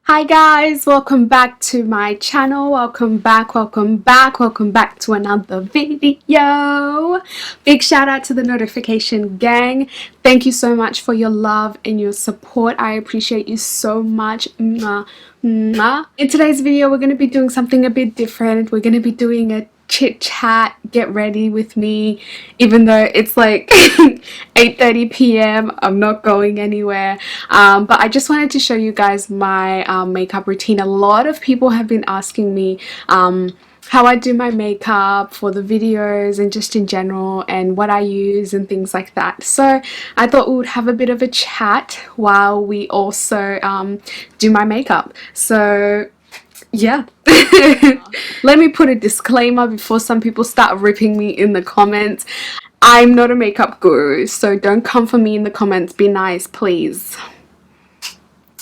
Hi guys, welcome back to my channel. Welcome back to another video. Big shout out to the notification gang. Thank you so much for your love and your support. I appreciate you so much. Mwah, mwah. In today's video, we're going to be doing something a bit different. We're going to be doing a chit chat, get ready with me, even though it's like 8:30 p.m. I'm not going anywhere, but I just wanted to show you guys my makeup routine. A lot of people have been asking me how I do my makeup for the videos and just in general, and what I use and things like that. So I thought we would have a bit of a chat while we also do my makeup. So yeah. Let me put a disclaimer before some people start ripping me in the comments. I'm not a makeup guru, so don't come for me in the comments. Be nice, please.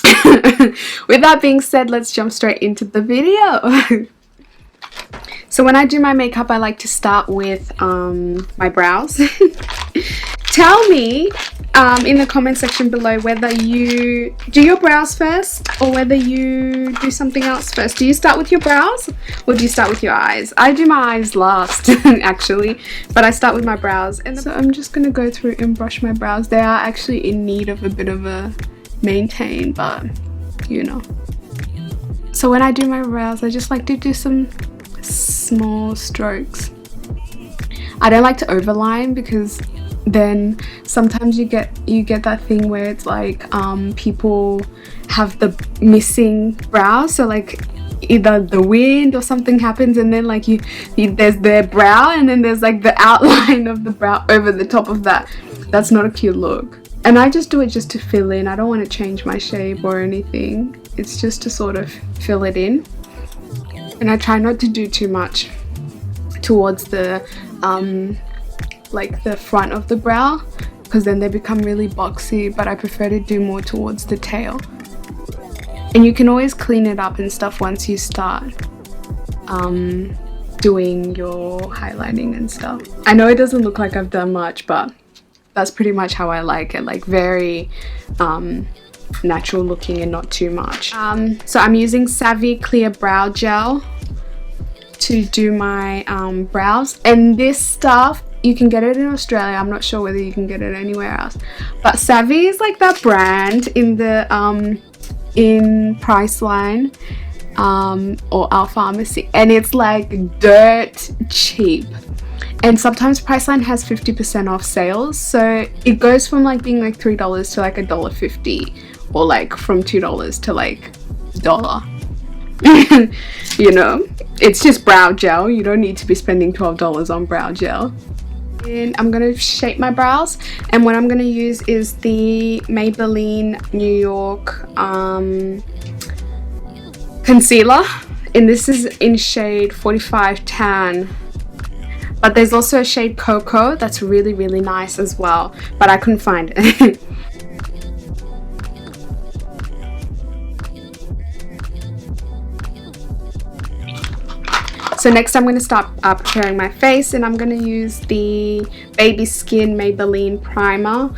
With that being said, let's jump straight into the video. So when I do my makeup, I like to start with my brows. Tell me in the comment section below whether you do your brows first or whether you do something else first. Do you start with your brows or do you start with your eyes? I do my eyes last actually, but I start with my brows. And so I'm just gonna go through and brush my brows. They are actually in need of a bit of a maintain, but you know. So when I do my brows, I just like to do some small strokes. I don't like to overline because then sometimes you get that thing where it's like people have the missing brows, so like either the wind or something happens and then like you there's their brow and then there's like the outline of the brow over the top of that. That's not a cute look, and I just do it just to fill in. I don't want to change my shape or anything. It's just to sort of fill it in, and I try not to do too much towards the like the front of the brow, because then they become really boxy, but I prefer to do more towards the tail. And you can always clean it up and stuff once you start doing your highlighting and stuff. I know it doesn't look like I've done much, but that's pretty much how I like it, like very natural looking and not too much. So I'm using Savvy Clear Brow Gel to do my brows, and this stuff you can get it in Australia. I'm not sure whether you can get it anywhere else, but Savvy is like that brand in the in Priceline or our pharmacy, and it's like dirt cheap. And sometimes Priceline has 50% off sales, so it goes from like being like $3 to like $1.50, or like from $2 to like $1. You know, it's just brow gel. You don't need to be spending $12 on brow gel. And I'm going to shape my brows, and what I'm going to use is the Maybelline New York concealer, and this is in shade 45 Tan, but there's also a shade Cocoa that's really nice as well, but I couldn't find it. So next I'm going to start preparing my face, and I'm going to use the Baby Skin Maybelline Primer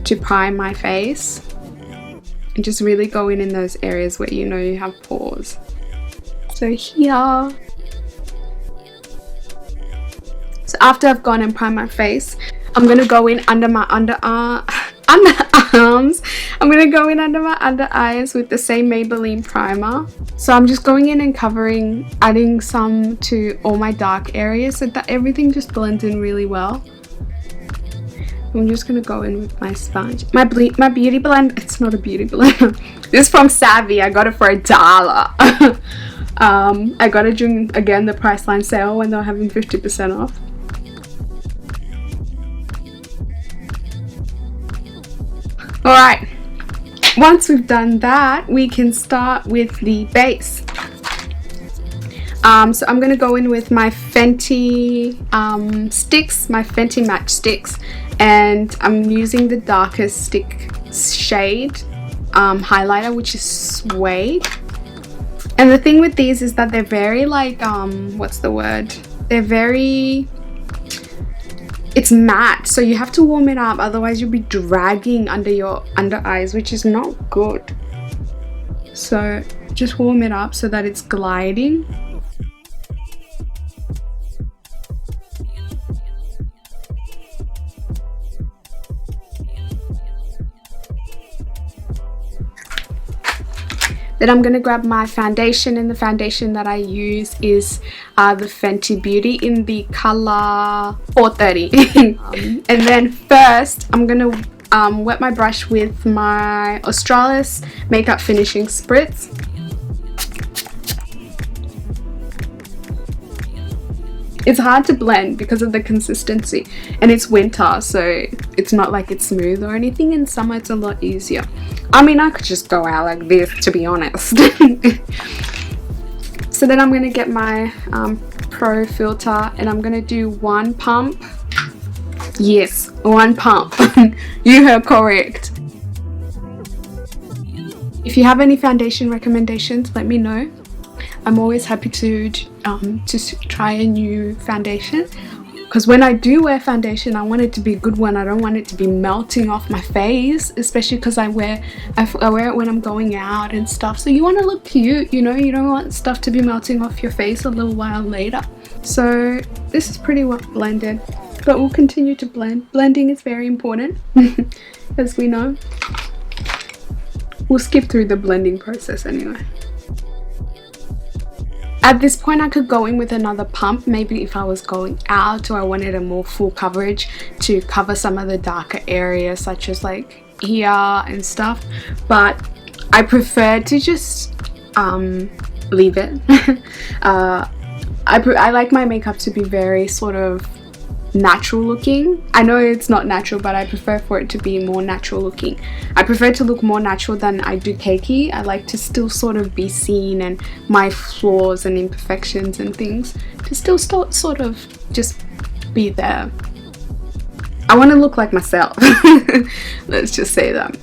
to prime my face, and just really go in those areas where you know you have pores. So here. So after I've gone and primed my face, I'm going to go in under my underarms. I'm going to go in under my under eyes with the same Maybelline primer. So I'm just going in and covering, adding some to all my dark areas so that everything just blends in really well. I'm just going to go in with my sponge. My beauty blender, it's not a beauty blender. This is from Savvy. I got it for $1. I got it during, again, the Priceline sale when they were having 50% off. Alright, once we've done that, we can start with the base. So I'm going to go in with my Fenty Stix, my Fenty Match Stix, and I'm using the darkest stick shade highlighter, which is Suede. And the thing with these is that they're very like, what's the word? They're very it's matte, so you have to warm it up, otherwise you'll be dragging under your under eyes, which is not good. So just warm it up so that it's gliding. Then I'm going to grab my foundation, and the foundation that I use is the Fenty Beauty in the color 430. And then first I'm going to wet my brush with my Australis Makeup Finishing Spritz. It's hard to blend because of the consistency, and it's winter, so it's not like it's smooth or anything. In summer it's a lot easier. I mean, I could just go out like this, to be honest. So then I'm going to get my Pro filter, and I'm going to do one pump. Yes, one pump. You heard correct. If you have any foundation recommendations, let me know. I'm always happy to try a new foundation, because when I do wear foundation, I want it to be a good one. I don't want it to be melting off my face, especially because I wear it when I'm going out and stuff. So you want to look cute, you know, you don't want stuff to be melting off your face a little while later. So this is pretty well blended, but we'll continue to blend. Blending is very important, as we know. We'll skip through the blending process anyway. At this point I could go in with another pump, maybe if I was going out or I wanted a more full coverage to cover some of the darker areas, such as like here and stuff, but I prefer to just leave it. I like my makeup to be very sort of natural looking. I know it's not natural, but I prefer for it to be more natural looking. I prefer to look more natural than I do cakey. I like to still sort of be seen, and my flaws and imperfections and things to still sort of just be there. I want to look like myself. Let's just say that.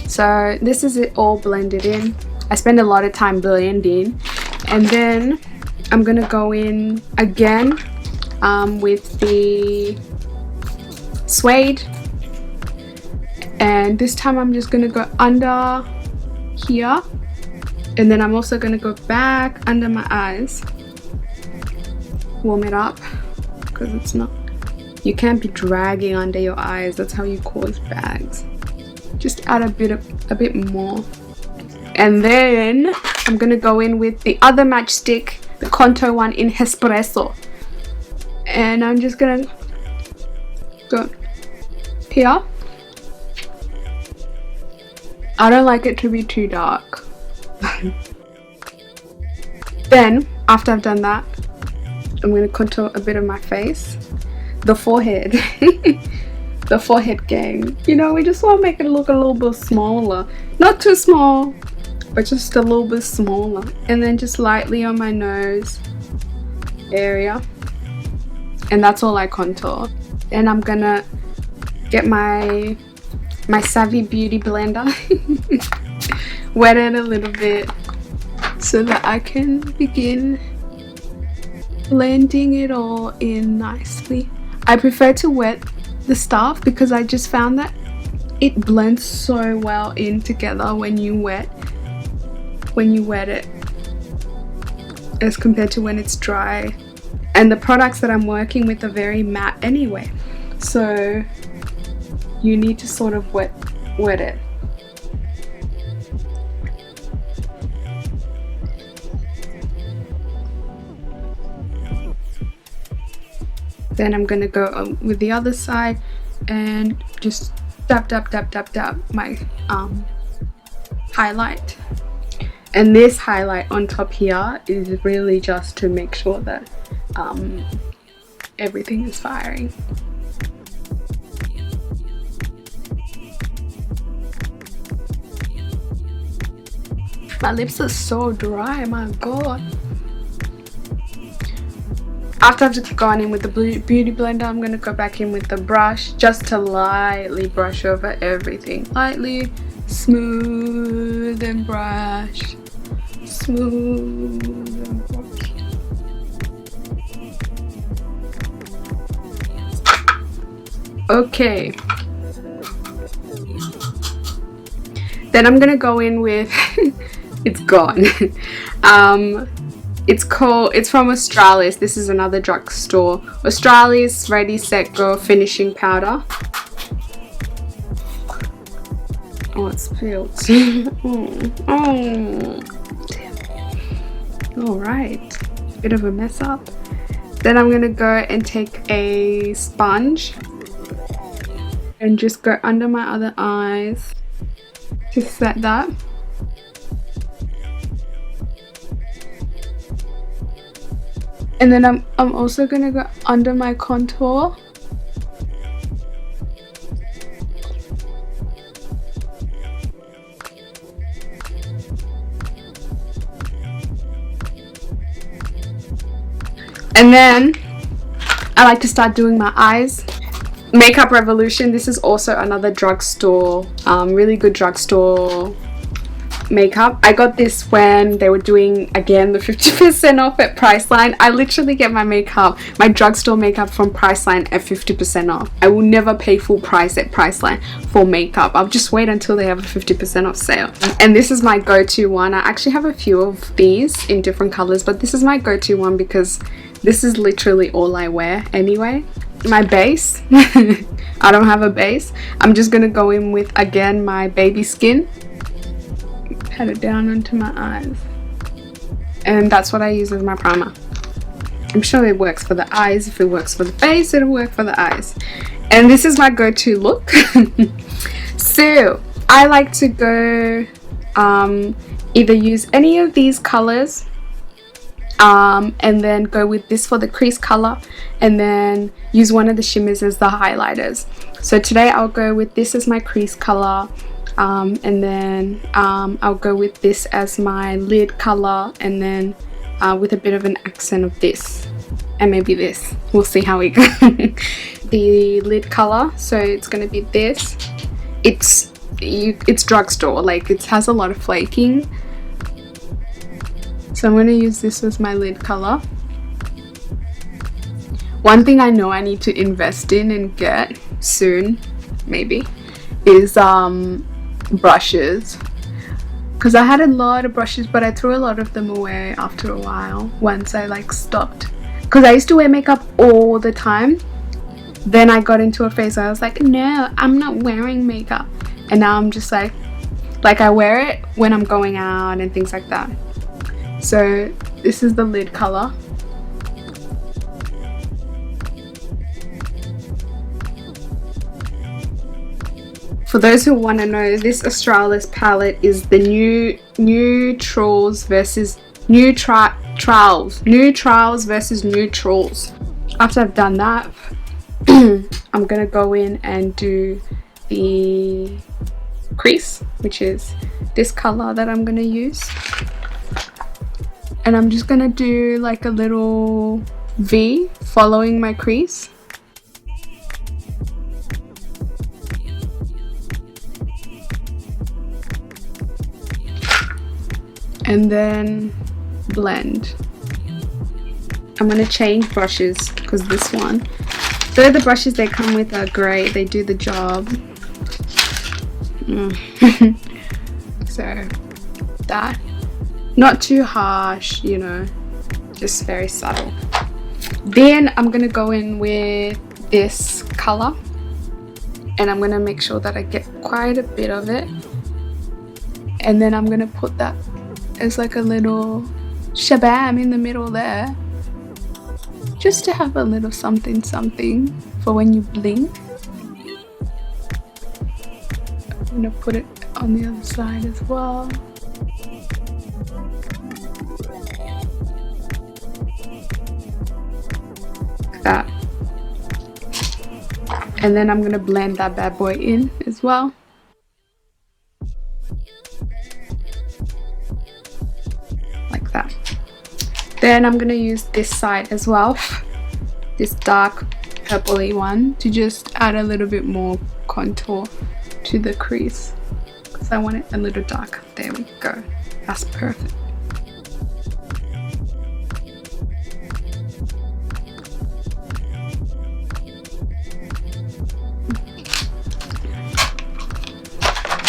So this is it all blended in. I spend a lot of time blending, and then I'm gonna go in again with the suede, and this time I'm just gonna go under here, and then I'm also gonna go back under my eyes, warm it up, because it's not, you can't be dragging under your eyes, that's how you cause bags. Just add a bit more, and then I'm gonna go in with the other matchstick, the contour one in Espresso. And I'm just gonna go here. I don't like it to be too dark. Then, after I've done that, I'm gonna contour a bit of my face. The forehead. The forehead gang. You know, we just want to make it look a little bit smaller. Not too small, but just a little bit smaller. And then just lightly on my nose area. And that's all I contour. And I'm gonna get my Savvy Beauty blender, wet it a little bit so that I can begin blending it all in nicely. I prefer to wet the stuff because I just found that it blends so well in together when you wet it as compared to when it's dry. And the products that I'm working with are very matte anyway, so you need to sort of wet it. Then I'm gonna go with the other side and just dab my highlight. And this highlight on top here is really just to make sure that everything is firing. My lips are so dry, my god. After I've gone in with the beauty blender, I'm going to go back in with the brush just to lightly brush over everything. Lightly, smooth and brush. Smooth and brush. Okay. Then I'm gonna go in with it's gone. It's from Australis. This is another drugstore. Australis Ready Set Go finishing powder. Oh, it's spilled. Oh. All right, bit of a mess up. Then I'm gonna go and take a sponge and just go under my other eyes to set that. And then I'm also gonna go under my contour. And then I like to start doing my eyes. Makeup Revolution. This is also another drugstore, really good drugstore makeup. I got this when they were doing again the 50% off at Priceline. I literally get my drugstore makeup from Priceline at 50% off. I will never pay full price at Priceline for makeup. I'll just wait until they have a 50% off sale. And this is my go-to one. I actually have a few of these in different colors, but this is my go-to one because this is literally all I wear anyway. My base, I don't have a base. I'm just gonna go in with, again, my Baby Skin. Pat it down onto my eyes. And that's what I use as my primer. I'm sure it works for the eyes. If it works for the face, it'll work for the eyes. And this is my go-to look. So, I like to go, either use any of these colors, and then go with this for the crease color, and then use one of the shimmers as the highlighters. So today I'll go with this as my crease color, and then I'll go with this as my lid color, and then with a bit of an accent of this, and maybe this. We'll see how we go. The lid color, so it's going to be this. It's drugstore, like it has a lot of flaking. So I'm going to use this as my lid color. One thing I know I need to invest in and get soon, maybe, is brushes. Because I had a lot of brushes, but I threw a lot of them away after a while once I like stopped. Because I used to wear makeup all the time. Then I got into a phase where I was like, no, I'm not wearing makeup. And now I'm just like I wear it when I'm going out and things like that. So this is the lid color. For those who want to know, this Australis palette is the new trals versus new trals versus new trals. After I've done that, I'm gonna go in and do the crease, which is this color that I'm gonna use. And I'm just gonna do like a little V following my crease. And then blend. I'm gonna change brushes because this one, though the brushes they come with are great, they do the job. So that. Not too harsh, you know, just very subtle. Then I'm gonna go in with this color, and I'm gonna make sure that I get quite a bit of it, and then I'm gonna put that as like a little shabam in the middle there, just to have a little something for when you blink. I'm gonna put it on the other side as well. That. And then I'm gonna blend that bad boy in as well. Like that. Then I'm gonna use this side as well, this dark purpley one, to just add a little bit more contour to the crease, because I want it a little darker. There we go. That's perfect.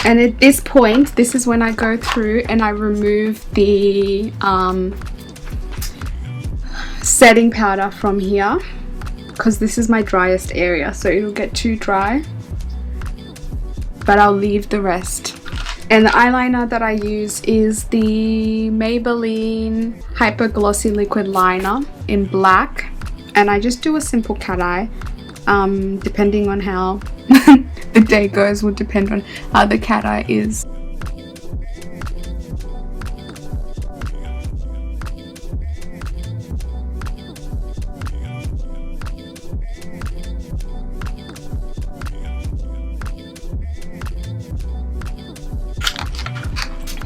And at this point, this is when I go through and I remove the setting powder from here, because this is my driest area, so it'll get too dry, but I'll leave the rest. And the eyeliner that I use is the Maybelline Hyper Glossy Liquid Liner in black, and I just do a simple cat eye. Depending on how the day goes will depend on how the cat eye is.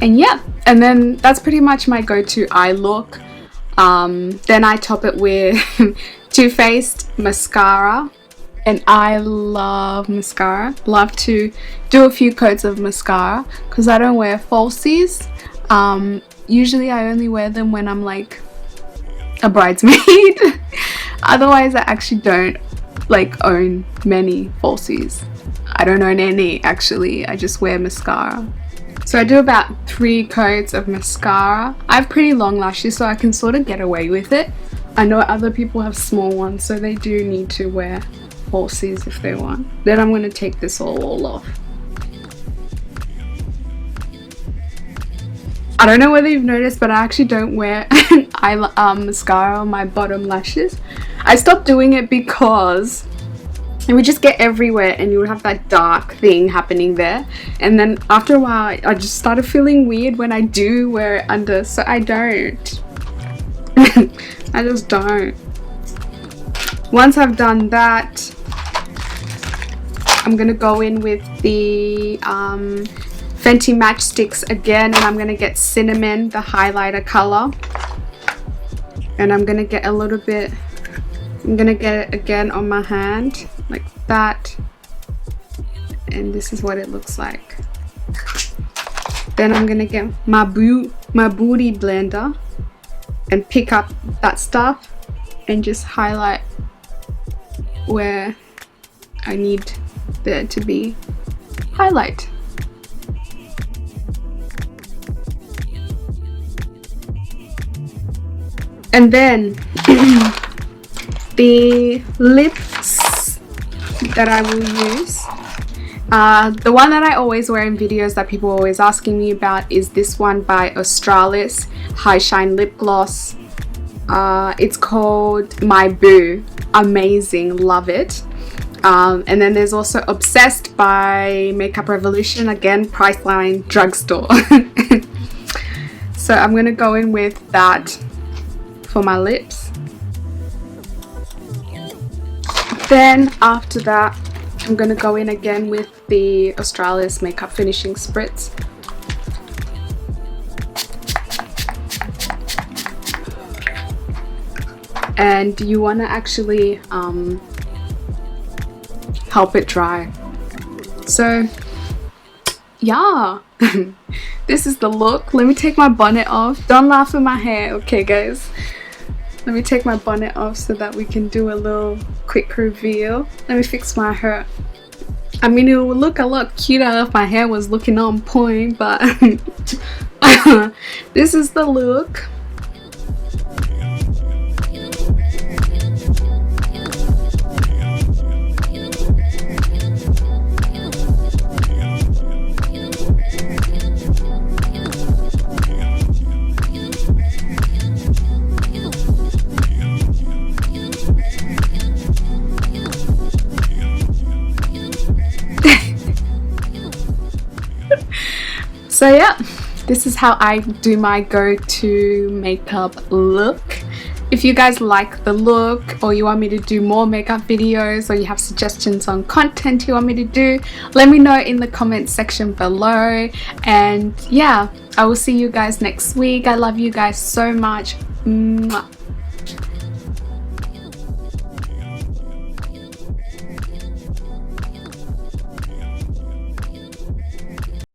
And yeah, and then that's pretty much my go-to eye look. Then I top it with Too Faced mascara, and I love mascara. Love to do a few coats of mascara because I don't wear falsies. Usually I only wear them when I'm like a bridesmaid. Otherwise I actually don't like own many falsies. I don't own any actually, I just wear mascara. So I do about 3 coats of mascara. I have pretty long lashes, so I can sort of get away with it. I know other people have small ones, so they do need to wear falsies if they want. Then I'm going to take this all off. I don't know whether you've noticed, but I actually don't wear mascara on my bottom lashes. I stopped doing it because it would just get everywhere and you would have that dark thing happening there, and then after a while I just started feeling weird when I do wear it under, so I don't. I just don't. Once I've done that, I'm gonna go in with the Fenty Match Stix again, and I'm gonna get Cinnamon, the highlighter color, and I'm gonna get a little bit, I'm gonna get it again on my hand like that, and this is what it looks like. Then I'm gonna get my booty blender and pick up that stuff and just highlight where I need there to be highlight. And then the lips that I will use, the one that I always wear in videos that people are always asking me about is this one by Australis High Shine Lip Gloss. It's called My Boo. Amazing, love it. And then there's also Obsessed by Makeup Revolution, again Priceline Drugstore. So I'm gonna go in with that for my lips. Then after that, I'm gonna go in again with the Australis Makeup Finishing Spritz. And you want to actually help it dry. So yeah, this is the look. Let me take my bonnet off. Don't laugh at my hair, okay guys? Let me take my bonnet off so that we can do a little quick reveal. Let me fix my hair. I mean, it would look a lot cuter if my hair was looking on point, but this is the look. So yeah, this is how I do my go-to makeup look. If you guys like the look, or you want me to do more makeup videos, or you have suggestions on content you want me to do, let me know in the comment section below. And yeah, I will see you guys next week. I love you guys so much. Mwah.